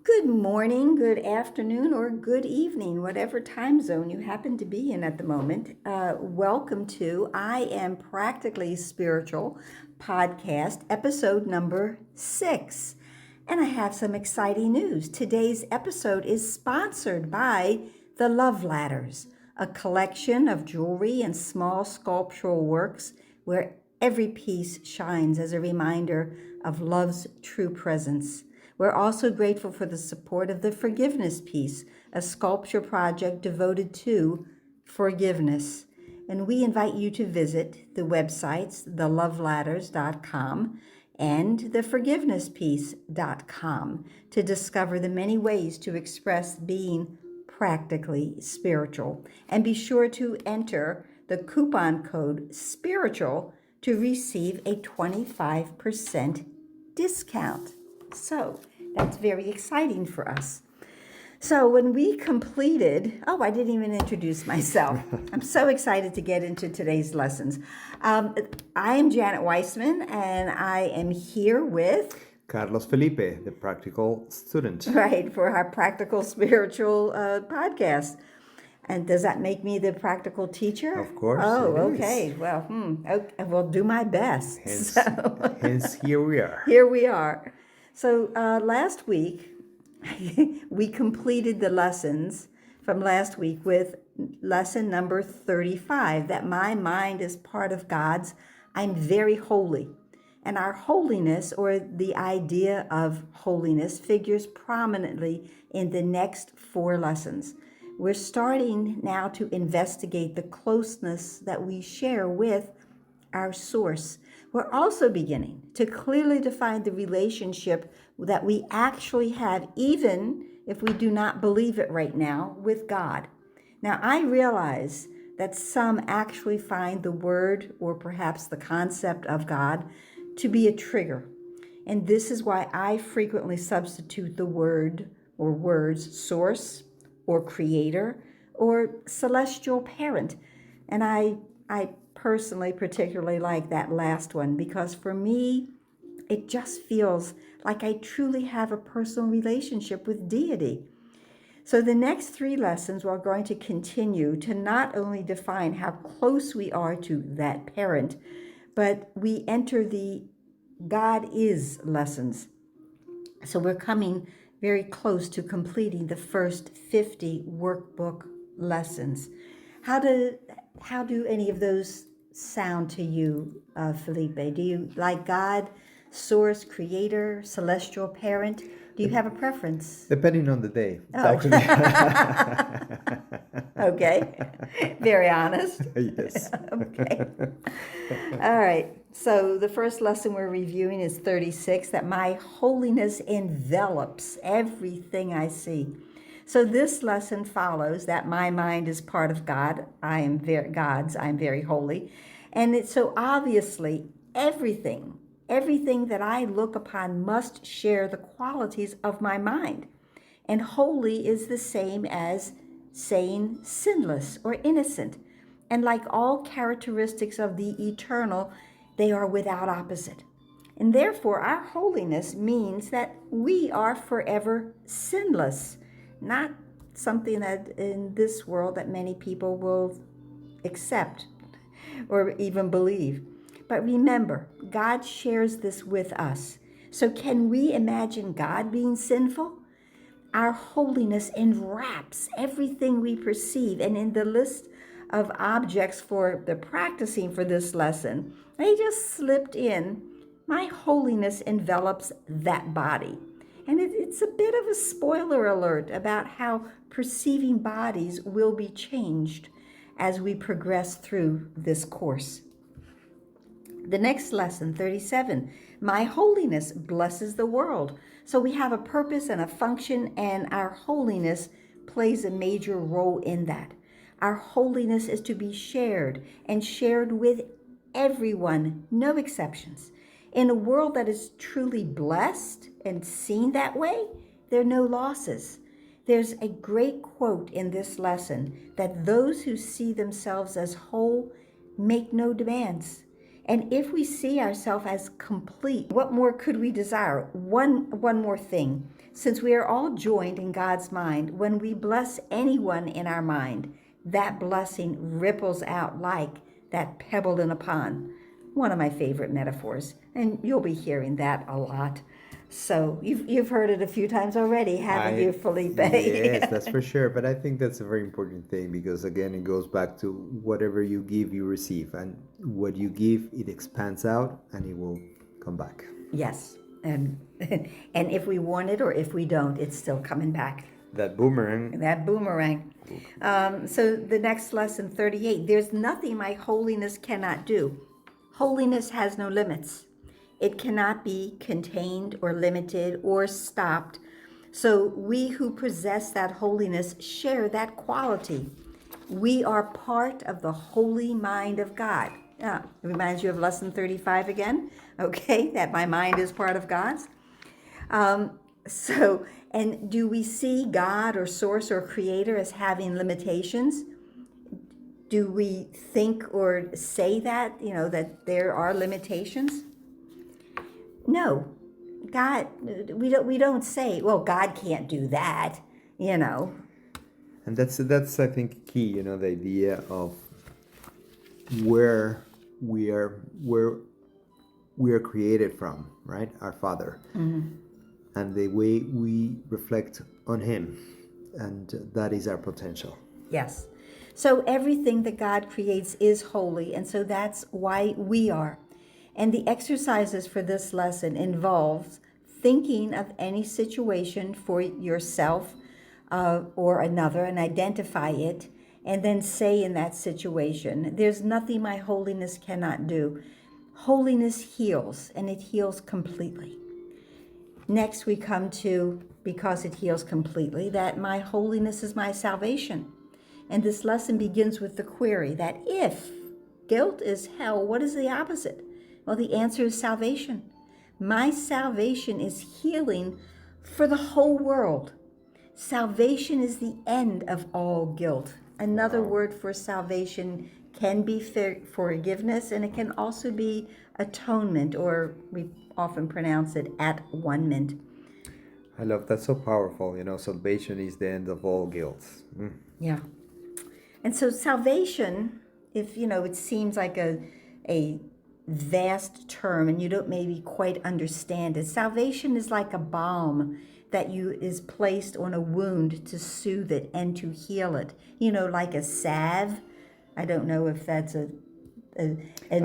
Good morning, good afternoon, or good evening, whatever time zone you happen to be in at the moment. Welcome to I Am Practically Spiritual podcast, episode number 6. And I have some exciting news. Today's episode is sponsored by the Love Ladders, a collection of jewelry and small sculptural works where every piece shines as a reminder of love's true presence. We're also grateful for the support of the Forgiveness Piece, a sculpture project devoted to forgiveness. And we invite you to visit the websites, theloveladders.com and theforgivenesspiece.com to discover the many ways to express being practically spiritual. And be sure to enter the coupon code SPIRITUAL to receive a 25% discount. So that's very exciting for us. So when we completed, I didn't even introduce myself. I'm so excited to get into today's lessons. I am Janet Weissman, and I am here with Carlos Felipe, the practical student. Right, for our practical spiritual podcast. And does that make me the practical teacher? Of course. Oh, it okay. is. Well, okay. We'll do my best. Hence, here we are. Here we are. So last week, we completed the lessons from last week with lesson number 35, that my mind is part of God's. I'm very holy. And our holiness, or the idea of holiness, figures prominently in the next 4 lessons. We're starting now to investigate the closeness that we share with our source. We're also beginning to clearly define the relationship that we actually have, even if we do not believe it right now, with God. Now, I realize that some actually find the word, or perhaps the concept of God, to be a trigger. And this is why I frequently substitute the word or words source or creator or celestial parent. And I personally particularly like that last one, because for me, it just feels like I truly have a personal relationship with deity. So the next 3 lessons, we're going to continue to not only define how close we are to that parent, but we enter the God is lessons. So we're coming very close to completing the first 50 workbook lessons. How do any of those sound to you, Felipe? Do you like God, source, creator, celestial parent? Do you have a preference? Depending on the day. Actually. Okay. Very honest. Yes. Okay. All right. So the first lesson we're reviewing is 36, that my holiness envelops everything I see. So this lesson follows that my mind is part of God. I am very holy. And it's so obviously everything that I look upon must share the qualities of my mind. And holy is the same as saying sinless or innocent. And like all characteristics of the eternal, they are without opposite. And therefore, our holiness means that we are forever sinless, not something that in this world that many people will accept or even believe. But remember, God shares this with us. So can we imagine God being sinful? Our holiness enwraps everything we perceive. And in the list of objects for the practicing for this lesson, they just slipped in, my holiness envelops that body. And it's a bit of a spoiler alert about how perceiving bodies will be changed as we progress through this course. The next lesson, 37, my holiness blesses the world. So we have a purpose and a function, and our holiness plays a major role in that. Our holiness is to be shared, and shared with everyone, no exceptions. In a world that is truly blessed and seen that way, there are no losses. There's a great quote in this lesson that those who see themselves as whole make no demands. And if we see ourselves as complete, what more could we desire? One more thing. Since we are all joined in God's mind, when we bless anyone in our mind, that blessing ripples out like that pebble in a pond. One of my favorite metaphors, and you'll be hearing that a lot. So you've heard it a few times already, haven't you, Felipe? Yes, that's for sure. But I think that's a very important thing because, again, it goes back to whatever you give, you receive. And what you give, it expands out and it will come back. Yes. And if we want it or if we don't, it's still coming back. That boomerang. That boomerang. So the next lesson, 38, there's nothing my holiness cannot do. Holiness has no limits. It cannot be contained or limited or stopped. So we who possess that holiness share that quality. We are part of the holy mind of God. It reminds you of lesson 35 again, okay, that my mind is part of God's. And do we see God or source or creator as having limitations? Do we think or say that, that there are limitations? No. God, we don't say, well, God can't do that, And that's I think key, the idea of where we are created from, right? Our Father. Mm-hmm. And the way we reflect on Him. And that is our potential. Yes. So everything that God creates is holy, and so that's why we are. And the exercises for this lesson involves thinking of any situation for yourself or another and identify it, and then say in that situation, there's nothing my holiness cannot do. Holiness heals, and it heals completely. Next we come to, because it heals completely, that my holiness is my salvation. And this lesson begins with the query that if guilt is hell, what is the opposite? Well, the answer is salvation. My salvation is healing for the whole world. Salvation is the end of all guilt. Another word for salvation can be forgiveness, and it can also be atonement, or we often pronounce it at-one-ment. I love that's so powerful. Salvation is the end of all guilt. Yeah. And so salvation, if, it seems like a vast term and you don't maybe quite understand it, salvation is like a balm that is placed on a wound to soothe it and to heal it. Like a salve. I don't know if that's an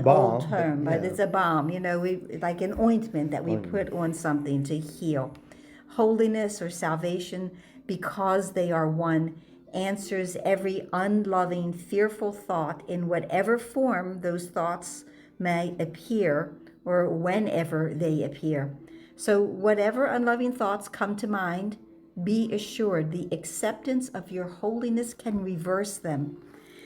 old term, but it's a balm. Like an ointment that we put on something to heal. Holiness or salvation, because they are one, answers every unloving, fearful thought in whatever form those thoughts may appear or whenever they appear. So whatever unloving thoughts come to mind, be assured the acceptance of your holiness can reverse them.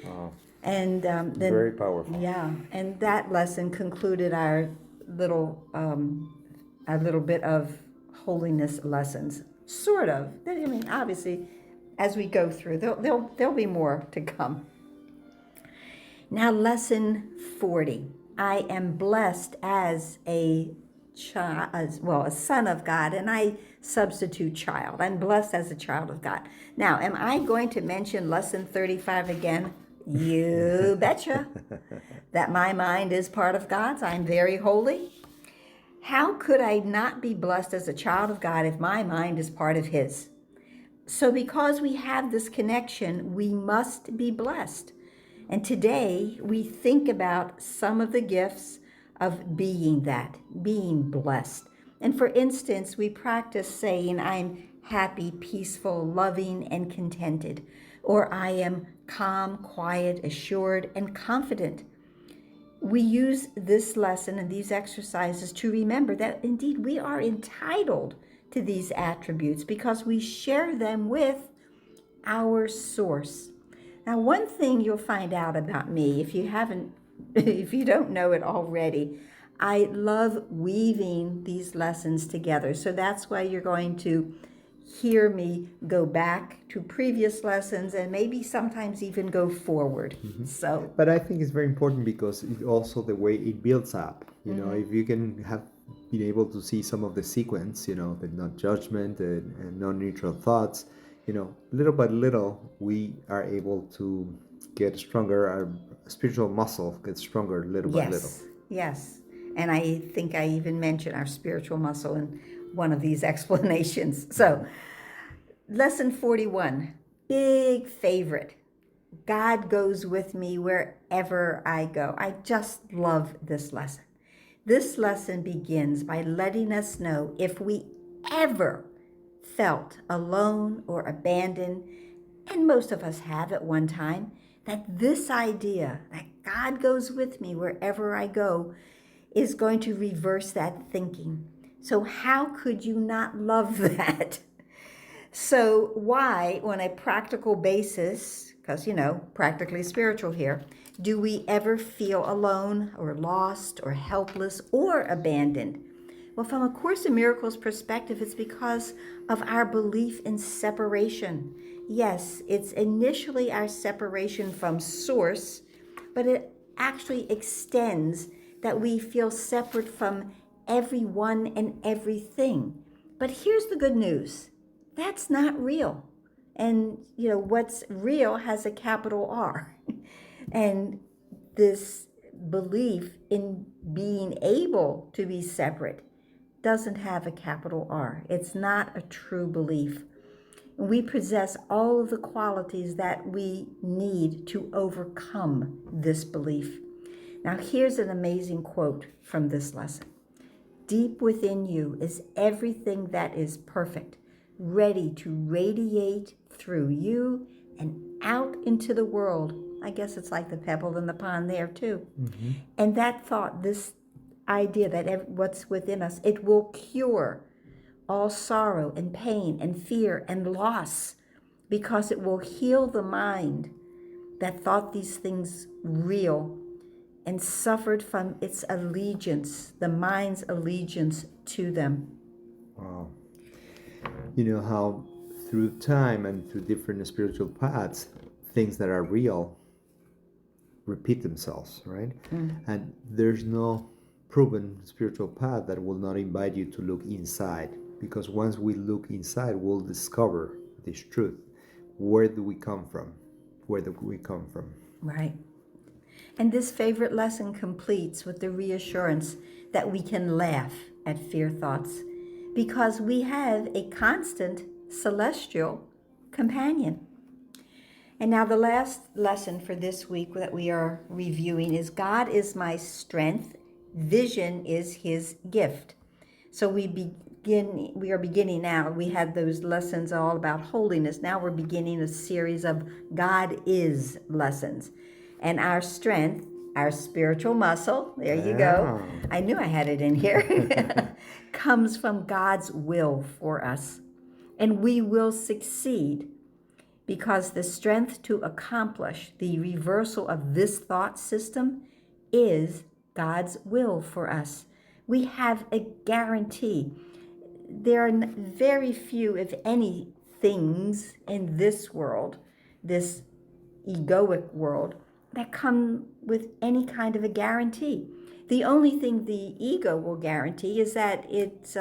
Wow. And then, very powerful. Yeah, and that lesson concluded our little bit of holiness lessons. Sort of. Obviously, as we go through, there'll be more to come. Now, lesson 40. I am blessed as a son of God, and I substitute child. I'm blessed as a child of God. Now, am I going to mention lesson 35 again? You betcha. That my mind is part of God's. I'm very holy. How could I not be blessed as a child of God if my mind is part of His? So because we have this connection, we must be blessed. And today we think about some of the gifts of being blessed. And for instance, we practice saying, I'm happy, peaceful, loving, and contented. Or I am calm, quiet, assured, and confident. We use this lesson and these exercises to remember that indeed we are entitled to these attributes because we share them with our source. Now, one thing you'll find out about me, if you don't know it already, I love weaving these lessons together. So that's why you're going to hear me go back to previous lessons and maybe sometimes even go forward. So, But I think it's very important because it also the way it builds up. If you can have been able to see some of the sequence, the not judgment and non-neutral thoughts, little by little, we are able to get stronger. Our spiritual muscle gets stronger little by little. yes. And I think I even mentioned our spiritual muscle in one of these explanations. So, lesson 41, big favorite. God goes with me wherever I go. I just love this lesson. This lesson begins by letting us know if we ever felt alone or abandoned, and most of us have at one time, that this idea that God goes with me wherever I go is going to reverse that thinking. So how could you not love that? So why, on a practical basis, because, practically spiritual here, do we ever feel alone or lost or helpless or abandoned? Well, from A Course in Miracles perspective, it's because of our belief in separation. Yes, it's initially our separation from Source, but it actually extends that we feel separate from everyone and everything. But here's the good news. That's not real. And, what's real has a capital R. And this belief in being able to be separate doesn't have a capital R. It's not a true belief. We possess all of the qualities that we need to overcome this belief. Now, here's an amazing quote from this lesson. Deep within you is everything that is perfect, ready to radiate through you and out into the world. I guess it's like the pebble in the pond there too. And that thought, this idea that what's within us, it will cure all sorrow and pain and fear and loss, because it will heal the mind that thought these things real and suffered from its allegiance, the mind's allegiance to them. Wow. You know how through time and through different spiritual paths, things that are real repeat themselves, right? And there's no proven spiritual path that will not invite you to look inside, because once we look inside, we'll discover this truth. Where do we come from? Where do we come from? Right. And this favorite lesson completes with the reassurance that we can laugh at fear thoughts because we have a constant celestial companion. And now the last lesson for this week that we are reviewing is God is my strength, vision is his gift. So we are beginning now. We had those lessons all about holiness. Now we're beginning a series of God is lessons. And our strength, our spiritual muscle, there you go. I knew I had it in here, comes from God's will for us. And we will succeed because the strength to accomplish the reversal of this thought system is God's will for us. We have a guarantee. There are very few, if any, things in this world, this egoic world, that come with any kind of a guarantee. The only thing the ego will guarantee is that it's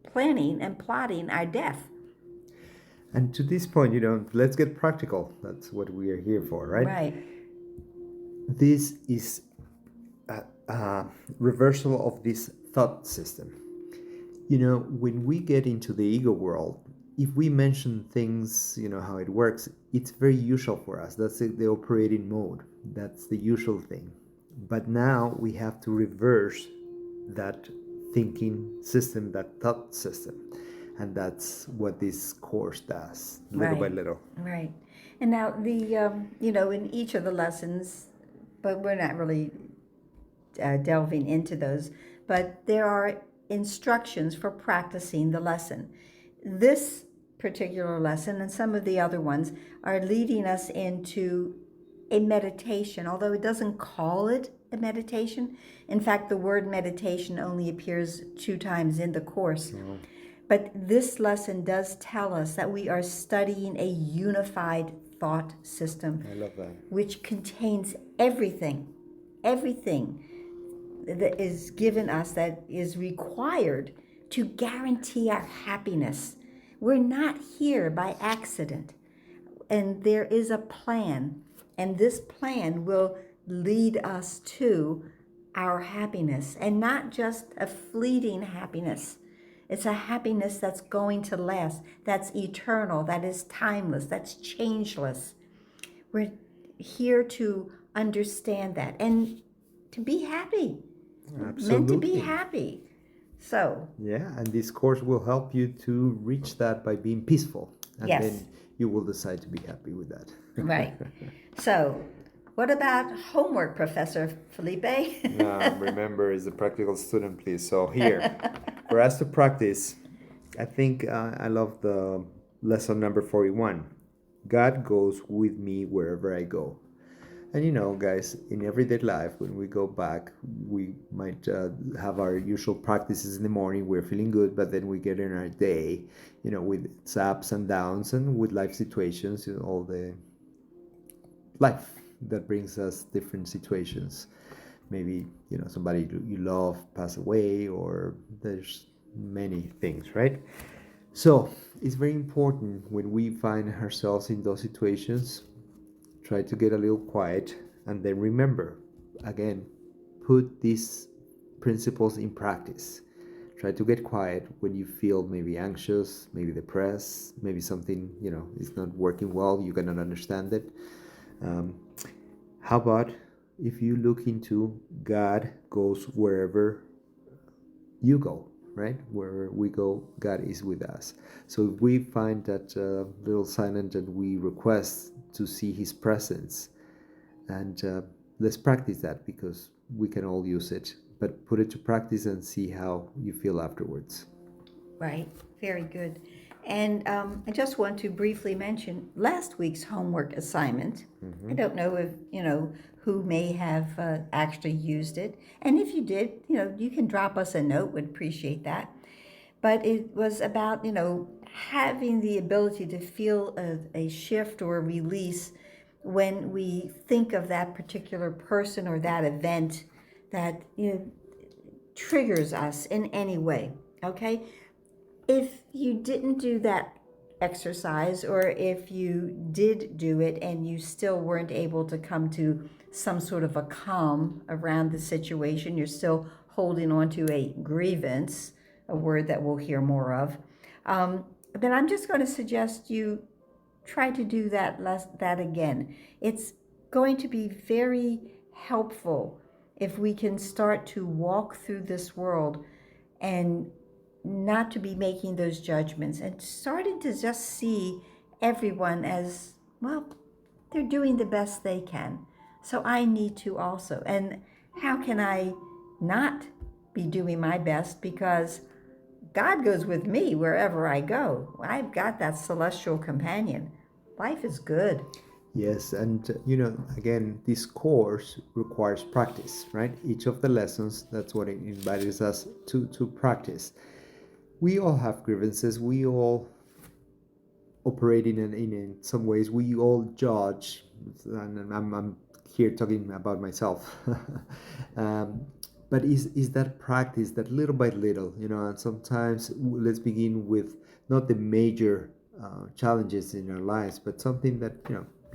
planning and plotting our death. And to this point, let's get practical. That's what we are here for, right? Right. This is a reversal of this thought system. When we get into the ego world, if we mention things, how it works, it's very usual for us. That's the operating mode. That's the usual thing. But now we have to reverse that thinking system, that thought system. And that's what this course does, little by little. Right. And now in each of the lessons, but we're not really delving into those, but there are instructions for practicing the lesson. This particular lesson and some of the other ones are leading us into a meditation, although it doesn't call it a meditation. In fact, the word meditation only appears 2 times in the course. Oh. But this lesson does tell us that we are studying a unified thought system, I love that. which contains everything that is given us, that is required to guarantee our happiness. We're not here by accident, and there is a plan, and this plan will lead us to our happiness, and not just a fleeting happiness. It's a happiness that's going to last, that's eternal, that is timeless, that's changeless. We're here to understand that and to be happy. Absolutely. Meant to be happy. So, yeah, and this course will help you to reach that by being peaceful. And yes. then you will decide to be happy with that. Right. So, what about homework, Professor Felipe? Remember, is a practical student, please. So here, for us to practice, I think I love the lesson number 41. God goes with me wherever I go. And you know, guys, in everyday life, when we go back, we might have our usual practices in the morning. We're feeling good, but then we get in our day, you know, with its ups and downs and with life situations, you know, all the life that brings us different situations. Maybe, you know, somebody you love pass away, or there's many things, right? So it's very important when we find ourselves in those situations, try to get a little quiet, and then remember, again, put these principles in practice. Try to get quiet when you feel maybe anxious, maybe depressed, maybe something, you know, is not working well, you cannot understand it. How about if you look into God goes wherever you go, right? Wherever we go, God is with us. So if we find that little sign and we request to see His presence, and let's practice that, because we can all use it, but put it to practice and see how you feel afterwards. Right, very good. And I just want to briefly mention last week's homework assignment. I don't know if, who may have actually used it. And if you did, you can drop us a note, would appreciate that. But it was about, having the ability to feel a shift or a release when we think of that particular person or that event that triggers us in any way, okay? If you didn't do that exercise, or if you did do it and you still weren't able to come to some sort of a calm around the situation, you're still holding on to a grievance, a word that we'll hear more of, then I'm just going to suggest you try to do that again. It's going to be very helpful if we can start to walk through this world and not to be making those judgments, and starting to just see everyone as, well, they're doing the best they can. So I need to also. And how can I not be doing my best? Because God goes with me wherever I go. I've got that celestial companion. Life is good. Yes, and again, this course requires practice, right? Each of the lessons, that's what it invites us to practice. We all have grievances. We all operate in some ways. We all judge, and I'm here talking about myself. But is that practice, that little by little, and sometimes let's begin with not the major challenges in our lives, but something that,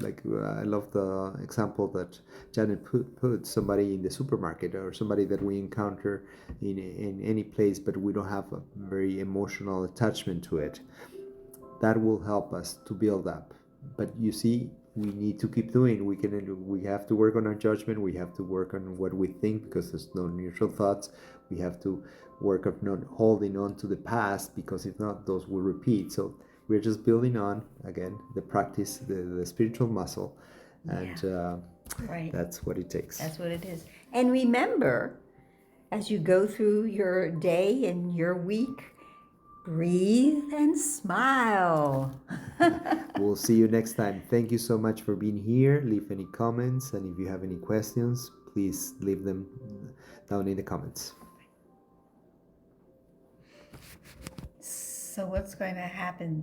like I love the example that Janet put somebody in the supermarket, or somebody that we encounter in any place, but we don't have a very emotional attachment to it. That will help us to build up. But you see, we need to keep doing. We have to work on our judgment. We have to work on what we think, because there's no neutral thoughts. We have to work on not holding on to the past, because if not, those will repeat. So we're just building on, again, the practice, the spiritual muscle, and right. That's what it takes. That's what it is. And remember, as you go through your day and your week, breathe and smile. We'll see you next time. Thank you so much for being here. Leave any comments, and if you have any questions, please leave them down in the comments. So what's going to happen